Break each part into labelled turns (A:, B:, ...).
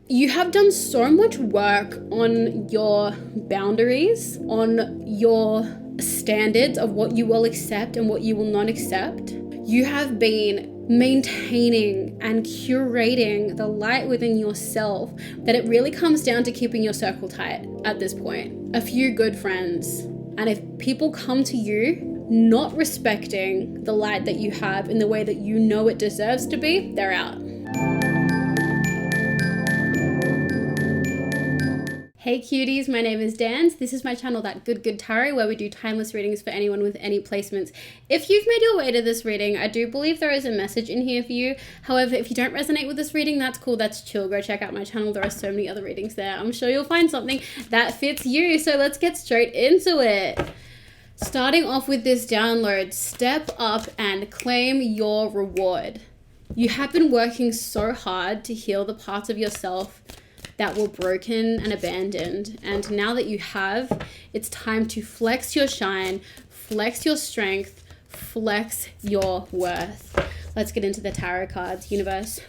A: You have done so much work on your boundaries, on your standards of what you will accept and what you will not accept. You have been maintaining and curating the light within yourself that it really comes down to keeping your circle tight at this point. A few good friends. And if people come to you not respecting the light that you have in the way that you know it deserves to be, they're out. Hey cuties, my name is Dans. This is my channel, That Good Tarot, where we do timeless readings for anyone with any placements. If you've made your way to this reading, I do believe there is a message in here for you. However, if you don't resonate with this reading, that's cool, that's chill. Go check out my channel. There are so many other readings there. I'm sure you'll find something that fits you. So let's get straight into it. Starting off with this download, step up and claim your reward. You have been working so hard to heal the parts of yourself that were broken and abandoned. And now that you have, it's time to flex your shine, flex your strength, flex your worth. Let's get into the tarot cards, universe.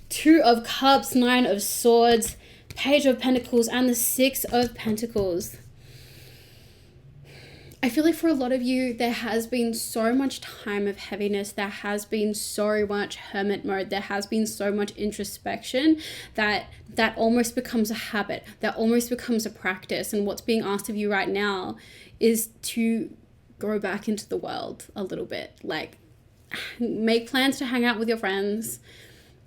A: 2 of Cups, 9 of Swords, Page of Pentacles, and the 6 of Pentacles. I feel like for a lot of you, there has been so much time of heaviness. There has been so much hermit mode. There has been so much introspection that almost becomes a habit, that almost becomes a practice. And what's being asked of you right now is to go back into the world a little bit. Like, make plans to hang out with your friends,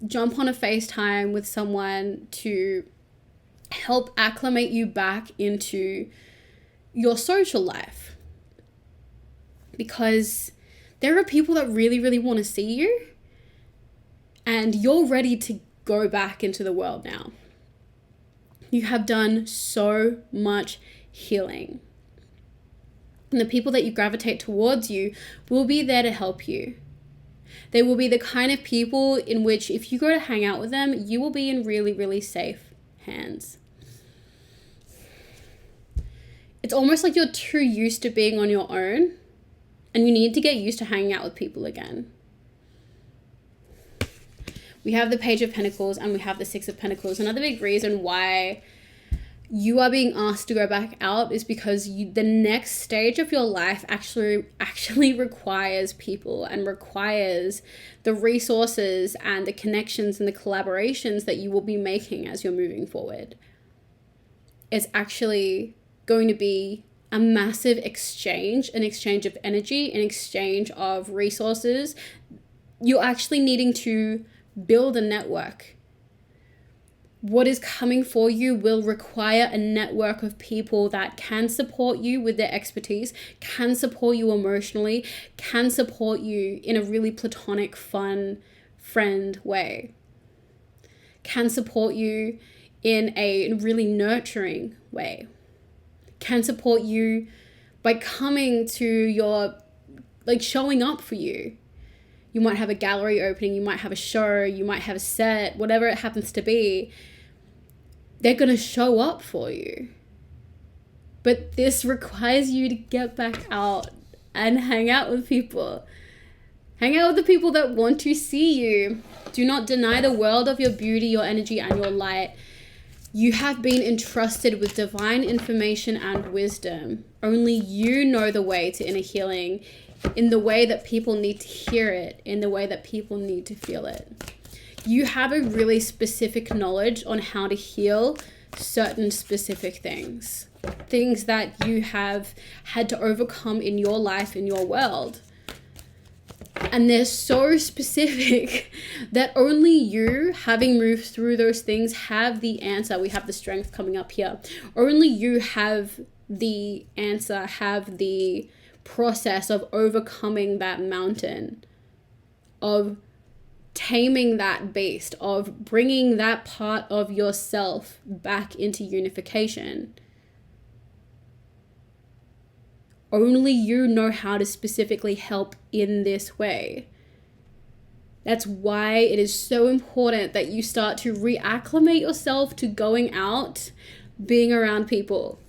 A: jump on a FaceTime with someone to help acclimate you back into your social life. Because there are people that really, really want to see you, and you're ready to go back into the world now. You have done so much healing. And the people that you gravitate towards you will be there to help you. They will be the kind of people in which if you go to hang out with them, you will be in really, really safe hands. It's almost like you're too used to being on your own, and you need to get used to hanging out with people again. We have the Page of Pentacles and we have the 6 of Pentacles. Another big reason why you are being asked to go back out is because the next stage of your life actually requires people and requires the resources and the connections and the collaborations that you will be making as you're moving forward. It's actually going to be a massive exchange, an exchange of energy, an exchange of resources. You're actually needing to build a network. What is coming for you will require a network of people that can support you with their expertise, can support you emotionally, can support you in a really platonic, fun, friend way, can support you in a really nurturing way, can support you by coming to your, like, showing up for you. You might have a gallery opening, you might have a show, you might have a set, whatever it happens to be. They're going to show up for you. But this requires you to get back out and hang out with people. Hang out with the people that want to see you. Do not deny the world of your beauty, your energy, and your light. You have been entrusted with divine information and wisdom. Only you know the way to inner healing in the way that people need to hear it, in the way that people need to feel it. You have a really specific knowledge on how to heal certain specific things. Things that you have had to overcome in your life, in your world. And they're so specific that only you, having moved through those things, have the answer. We have the strength coming up here. Only you have the answer, have the process of overcoming that mountain, of taming that beast, of bringing that part of yourself back into unification. Only you know how to specifically help in this way. That's why it is so important that you start to reacclimate yourself to going out, being around people.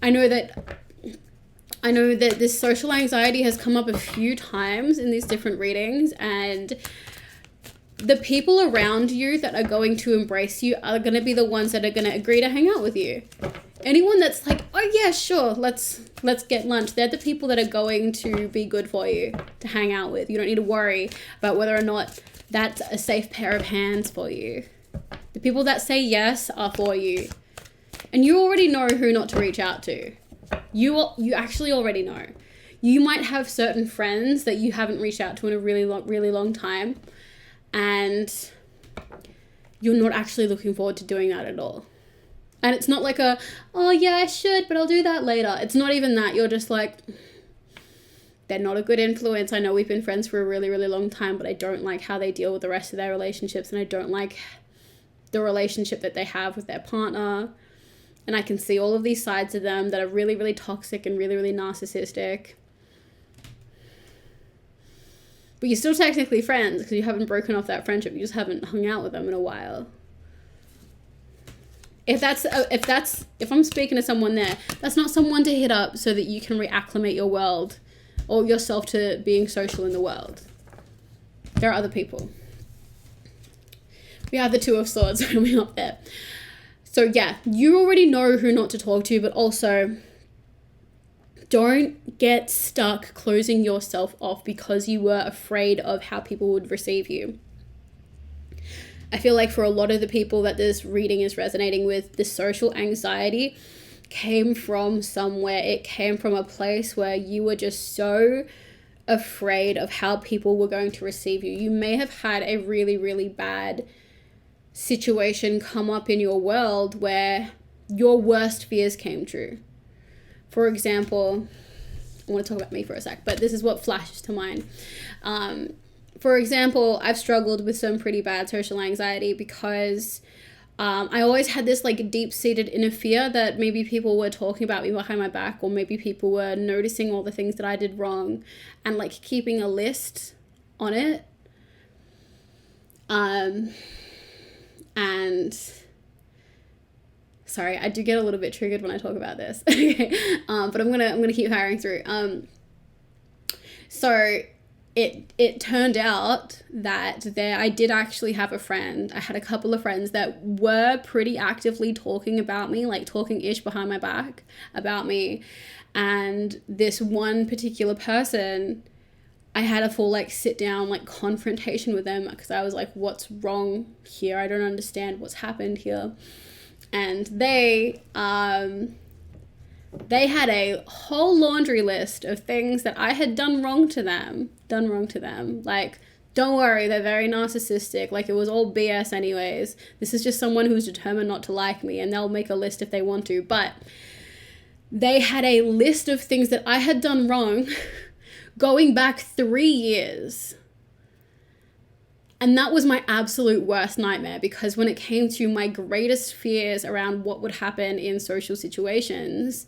A: I know that this social anxiety has come up a few times in these different readings, and the people around you that are going to embrace you are going to be the ones that are going to agree to hang out with you. Anyone that's like, oh yeah, sure, let's get lunch. They're the people that are going to be good for you to hang out with. You don't need to worry about whether or not that's a safe pair of hands for you. The people that say yes are for you. And you already know who not to reach out to. You actually already know. You might have certain friends that you haven't reached out to in a really long time. And you're not actually looking forward to doing that at all. And it's not like oh yeah, I should, but I'll do that later. It's not even that. You're just like, they're not a good influence. I know we've been friends for a really long time, but I don't like how they deal with the rest of their relationships. And I don't like the relationship that they have with their partner. And I can see all of these sides of them that are really toxic and really narcissistic. But you're still technically friends because you haven't broken off that friendship. You just haven't hung out with them in a while. If I'm speaking to someone there, that's not someone to hit up so that you can reacclimate your world or yourself to being social in the world. There are other people. We have the Two of Swords coming up there. So yeah, you already know who not to talk to, but also don't get stuck closing yourself off because you were afraid of how people would receive you. I feel like for a lot of the people that this reading is resonating with, the social anxiety came from somewhere. It came from a place where you were just so afraid of how people were going to receive you. You may have had a really bad situation come up in your world where your worst fears came true. For example, I want to talk about me for a sec, but this is what flashes to mind. For example, I've struggled with some pretty bad social anxiety because I always had this like deep-seated inner fear that maybe people were talking about me behind my back, or maybe people were noticing all the things that I did wrong and like keeping a list on it. And sorry, I do get a little bit triggered when I talk about this. But I'm gonna keep powering through. So it turned out that I did actually have a friend. I had a couple of friends that were pretty actively talking about me, like talking-ish behind my back about me. And this one particular person, I had a full like sit down like confrontation with them because I was like, what's wrong here? I don't understand what's happened here. And they had a whole laundry list of things that I had done wrong to them. Like, don't worry, they're very narcissistic. Like, it was all BS anyways. This is just someone who's determined not to like me, and they'll make a list if they want to. But they had a list of things that I had done wrong going back 3 years. And that was my absolute worst nightmare, because when it came to my greatest fears around what would happen in social situations,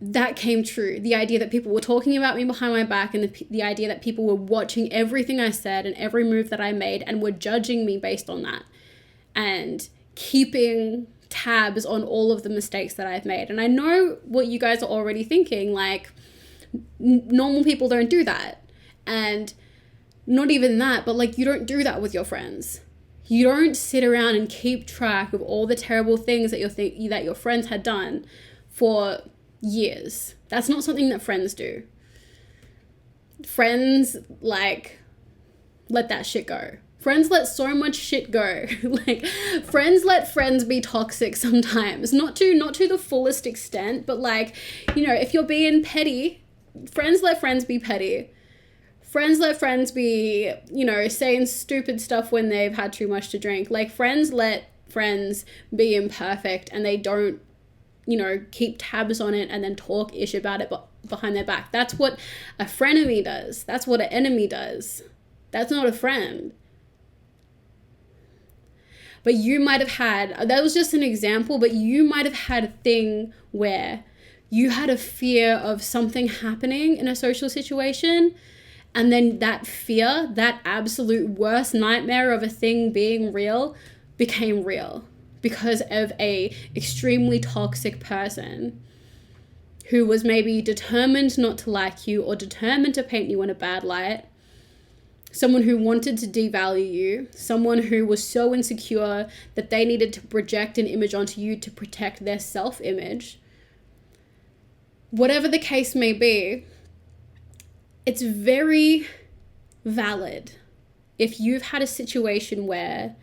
A: that came true. The idea that people were talking about me behind my back, and the idea that people were watching everything I said and every move that I made and were judging me based on that and keeping tabs on all of the mistakes that I've made. And I know what you guys are already thinking, like, normal people don't do that. And not even that, but like, you don't do that with your friends. You don't sit around and keep track of all the terrible things that that your friends had done for years. That's not something that friends do. Friends, like, let that shit go. Friends let so much shit go. Like, friends let friends be toxic sometimes. Not to the fullest extent, but like, you know, if you're being petty, friends let friends be petty. Friends let friends be, you know, saying stupid stuff when they've had too much to drink. Like, friends let friends be imperfect, and they don't, you know, keep tabs on it and then talk ish about it behind their back. That's what a frenemy does. That's what an enemy does. That's not a friend. But you might have had, that was just an example, but you might have had a thing where you had a fear of something happening in a social situation, and then that fear, that absolute worst nightmare of a thing being real, became real because of a extremely toxic person who was maybe determined not to like you or determined to paint you in a bad light. someone who wanted to devalue you, someone who was so insecure that they needed to project an image onto you to protect their self-image. Whatever the case may be, it's very valid if you've had a situation where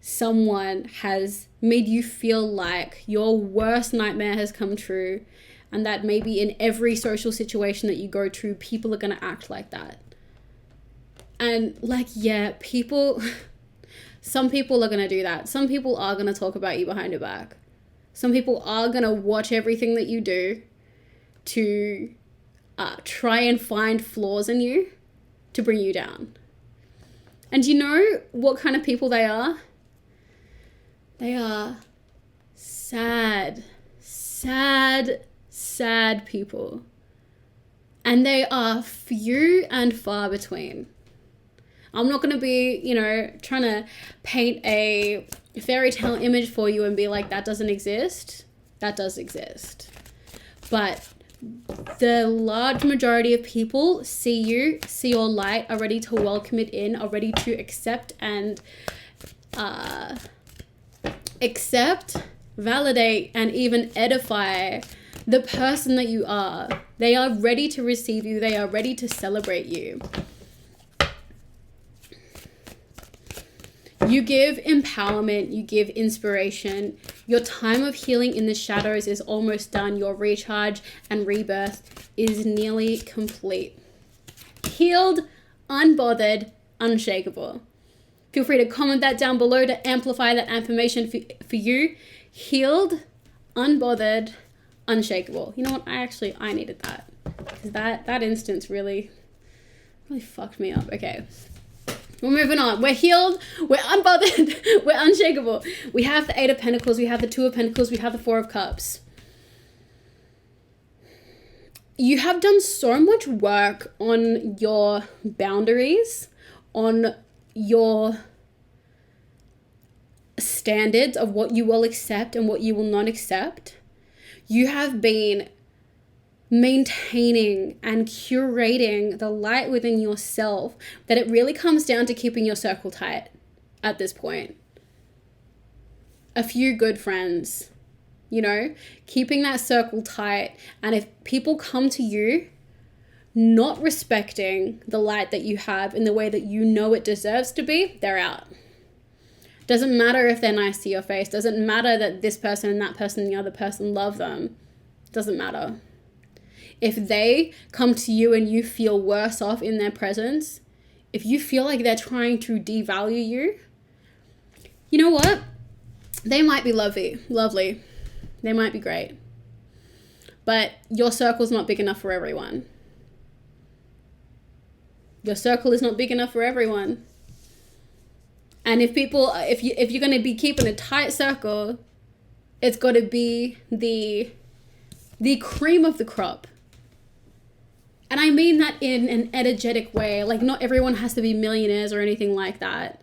A: someone has made you feel like your worst nightmare has come true, and that maybe in every social situation that you go to, people are going to act like that. And like, yeah, some people are going to do that. Some people are going to talk about you behind your back. Some people are going to watch everything that you do to try and find flaws in you to bring you down. And you know what kind of people they are? They are sad people. And they are few and far between. I'm not going to be, trying to paint a fairy tale image for you and be like, that doesn't exist. That does exist. But the large majority of people see you, see your light, are ready to welcome it in, are ready to accept, validate, and even edify the person that you are. They are ready to receive you. They are ready to celebrate you. You give empowerment, you give inspiration. Your time of healing in the shadows is almost done. Your recharge and rebirth is nearly complete. Healed, unbothered, unshakable. Feel free to comment that down below to amplify that affirmation for you. Healed, unbothered, unshakable. You know what? I needed that. Because that instance really fucked me up. Okay. We're moving on. We're healed. We're unbothered. We're unshakable. We have the 8 of Pentacles. We have the 2 of Pentacles. We have the 4 of Cups. You have done so much work on your boundaries, on your standards of what you will accept and what you will not accept. You have been maintaining and curating the light within yourself, that it really comes down to keeping your circle tight at this point. A few good friends, keeping that circle tight. And if people come to you not respecting the light that you have in the way that you know it deserves to be, they're out. Doesn't matter if they're nice to your face. Doesn't matter that this person and that person and the other person love them. Doesn't matter. If they come to you and you feel worse off in their presence, if you feel like they're trying to devalue you, you know what? They might be lovely. They might be great. But your circle's not big enough for everyone. Your circle is not big enough for everyone. And if you're going to be keeping a tight circle, it's got to be the cream of the crop. And I mean that in an energetic way. Like, not everyone has to be millionaires or anything like that.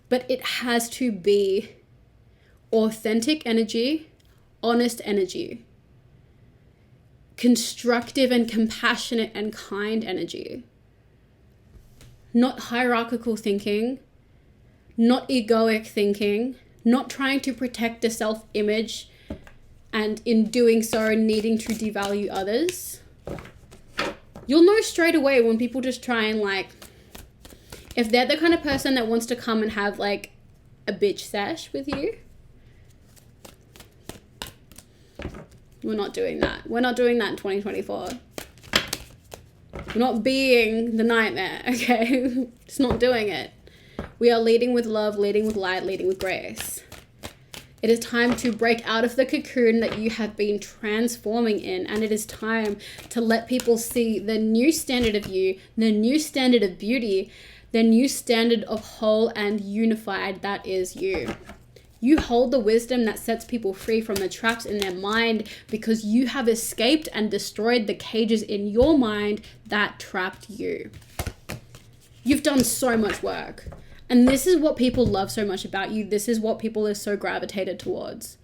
A: But it has to be authentic energy, honest energy, constructive and compassionate and kind energy. Not hierarchical thinking, not egoic thinking, not trying to protect a self-image and in doing so needing to devalue others. You'll know straight away when people just try and if they're the kind of person that wants to come and have a bitch sesh with you. We're not doing that. We're not doing that in 2024. We're not being the nightmare, okay? Just not doing it. We are leading with love, leading with light, leading with grace. It is time to break out of the cocoon that you have been transforming in, and it is time to let people see the new standard of you, the new standard of beauty, the new standard of whole and unified that is you. You hold the wisdom that sets people free from the traps in their mind because you have escaped and destroyed the cages in your mind that trapped you. You've done so much work. And this is what people love so much about you. This is what people are so gravitated towards.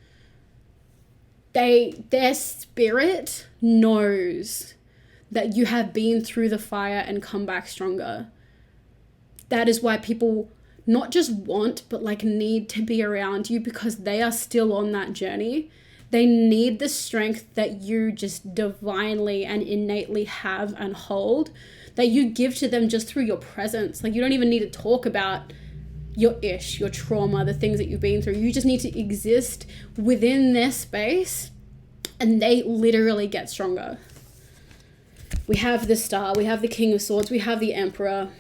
A: Their spirit knows that you have been through the fire and come back stronger. that is why people not just want, but like need to be around you, because they are still on that journey. They need the strength that you just divinely and innately have and hold, that you give to them just through your presence. Like, you don't even need to talk about your your trauma, the things that you've been through. You just need to exist within their space, and they literally get stronger. We have the Star, we have the King of Swords, we have the Emperor.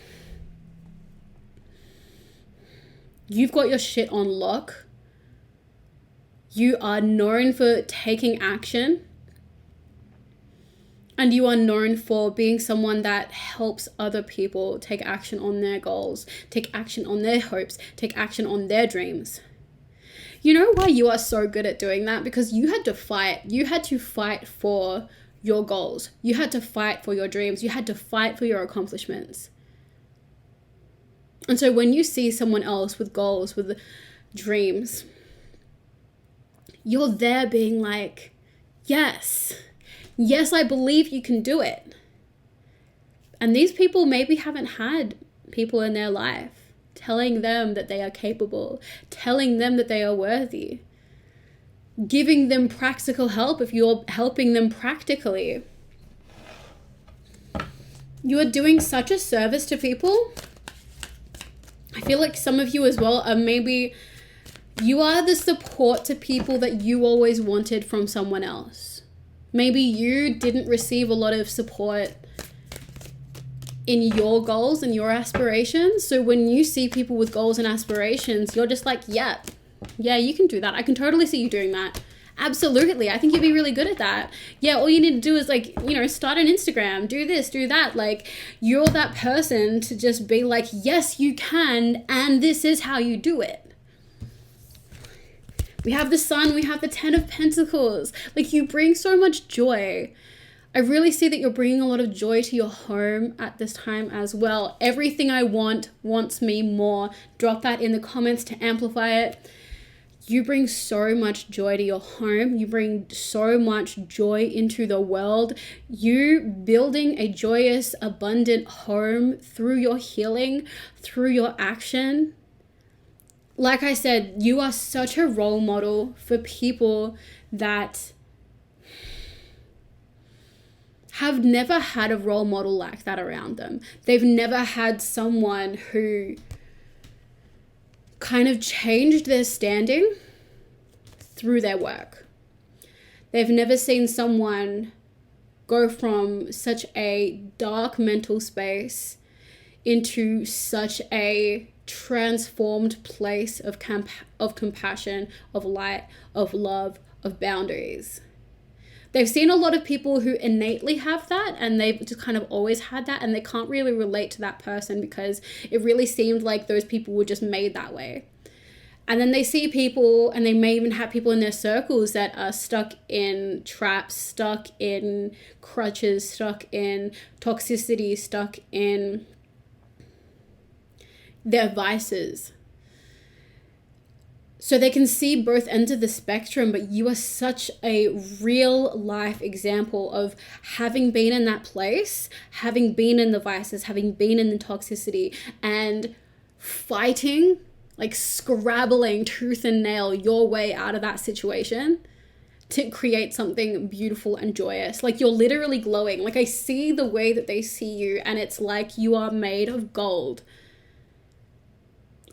A: You've got your shit on lock. You are known for taking action. And you are known for being someone that helps other people take action on their goals, take action on their hopes, take action on their dreams. You know why you are so good at doing that? Because you had to fight. You had to fight for your goals. You had to fight for your dreams. You had to fight for your accomplishments. And so when you see someone else with goals, with dreams, you're there being like, yes, I believe you can do it. And these people maybe haven't had people in their life telling them that they are capable, telling them that they are worthy, giving them practical help if you're helping them practically. You are doing such a service to people. I feel like some of you as well are maybe, you are the support to people that you always wanted from someone else. Maybe you didn't receive a lot of support in your goals and your aspirations. So when you see people with goals and aspirations, you're just like, yeah, you can do that. I can totally see you doing that. Absolutely. I think you'd be really good at that. Yeah, all you need to do is like, start an Instagram, do this, do that. Like, you're that person to just be like, yes, you can, and this is how you do it. We have the Sun, we have the 10 of Pentacles. Like, you bring so much joy. I really see that you're bringing a lot of joy to your home at this time as well. Everything I want wants me more. Drop that in the comments to amplify it. You bring so much joy to your home. You bring so much joy into the world. You building a joyous, abundant home through your healing, through your action. Like I said, you are such a role model for people that have never had a role model like that around them. They've never had someone who kind of changed their standing through their work. They've never seen someone go from such a dark mental space into such a transformed place of compassion, of light, of love, of boundaries. They've seen a lot of people who innately have that, and they've just kind of always had that, and they can't really relate to that person because it really seemed like those people were just made that way. And then they see people, and they may even have people in their circles that are stuck in traps, stuck in crutches, stuck in toxicity, stuck in their vices. So they can see both ends of the spectrum, but you are such a real life example of having been in that place, having been in the vices, having been in the toxicity, and fighting, like scrabbling tooth and nail your way out of that situation to create something beautiful and joyous. Like, you're literally glowing. Like, I see the way that they see you, and it's like you are made of gold.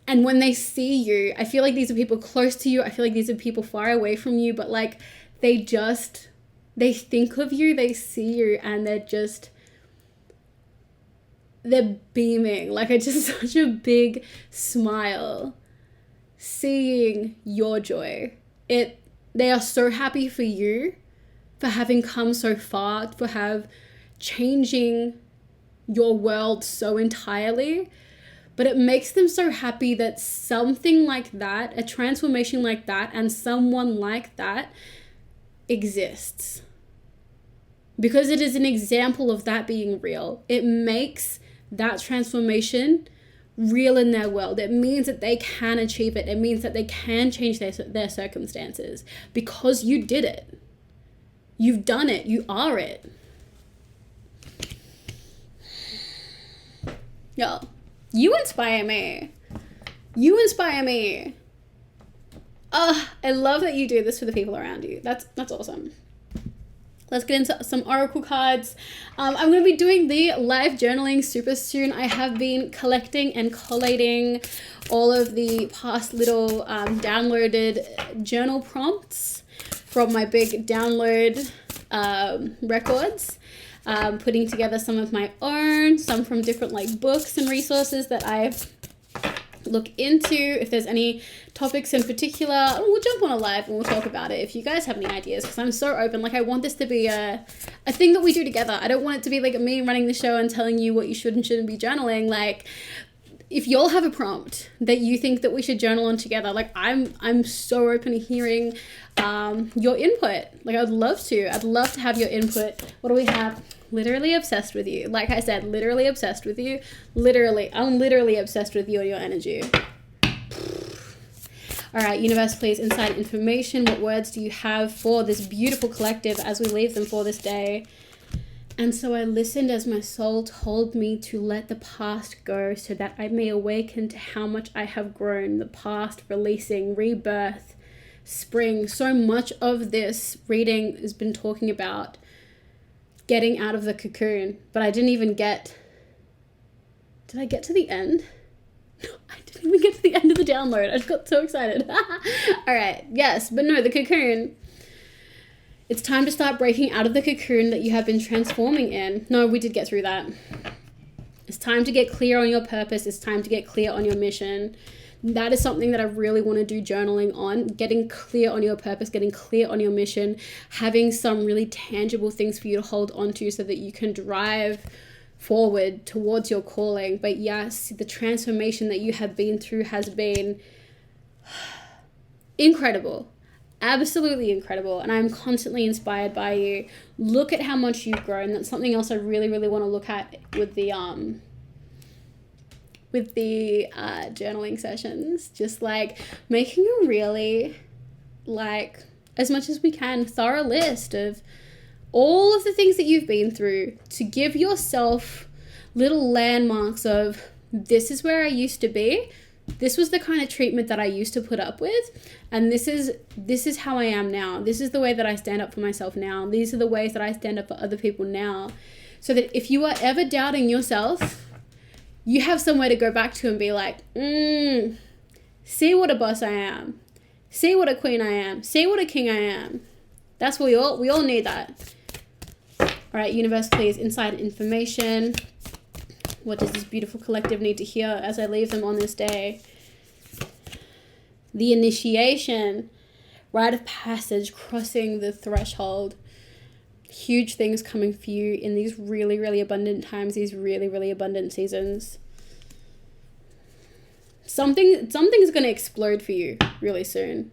A: And when they see you, I feel like these are people close to you. I feel like these are people far away from you, but like they think of you, they see you, and they're beaming. Like, it's just such a big smile seeing your joy. They are so happy for you, for having come so far, for changing your world so entirely. But it makes them so happy that something like that, a transformation like that, and someone like that exists. Because it is an example of that being real. It makes that transformation real in their world. It means that they can achieve it. It means that they can change their circumstances because you did it. You've done it. You are it. Yeah. You inspire me. You inspire me. I love that you do this for the people around you. That's awesome. Let's get into some oracle cards. I'm going to be doing the live journaling super soon. I have been collecting and collating all of the past little downloaded journal prompts from my big download records. Putting together some of my own, some from different like books and resources that I've look into. If there's any topics in particular, we'll jump on a live and we'll talk about it if you guys have any ideas, because I'm so open. Like, I want this to be a thing that we do together. I don't want it to be like me running the show and telling you what you should and shouldn't be journaling. Like, if y'all have a prompt that you think that we should journal on together, like, I'm so open to hearing your input. Like, I'd love to have your input. What do we have? Literally obsessed with you. Like I said, literally obsessed with you. I'm literally obsessed with you and your energy. All right, universe, please, inside information. What words do you have for this beautiful collective as we leave them for this day? And so I listened as my soul told me to let the past go so that I may awaken to how much I have grown. The past, releasing, rebirth, spring. So much of this reading has been talking about getting out of the cocoon, but I didn't even get... Did I get to the end? No, I didn't even get to the end of the download. I just got so excited. All right, yes, but no, the cocoon. It's time to start breaking out of the cocoon that you have been transforming in. No, we did get through that. It's time to get clear on your purpose. It's time to get clear on your mission. That is something that I really want to do journaling on, getting clear on your purpose, getting clear on your mission, having some really tangible things for you to hold on to so that you can drive forward towards your calling. But yes, the transformation that you have been through has been incredible, absolutely incredible. And I'm constantly inspired by you. Look at how much you've grown. That's something else I really, really want to look at with the journaling sessions, just like making a really, like, as much as we can, thorough list of all of the things that you've been through, to give yourself little landmarks of, this is where I used to be, this was the kind of treatment that I used to put up with, and this is how I am now, this is the way that I stand up for myself now, these are the ways that I stand up for other people now, so that if you are ever doubting yourself, you have somewhere to go back to and be like, see what a boss I am. See what a queen I am. See what a king I am. That's what we all need that. All right, universe, please, inside information. What does this beautiful collective need to hear as I leave them on this day? The initiation, rite of passage, crossing the threshold. Huge things coming for you in these really, really abundant times, these really, really abundant seasons. Something's going to explode for you really soon.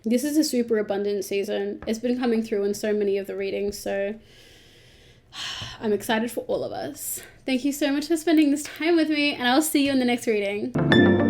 A: This is a super abundant season. It's been coming through in so many of the readings, so I'm excited for all of us. Thank you so much for spending this time with me, and I'll see you in the next reading.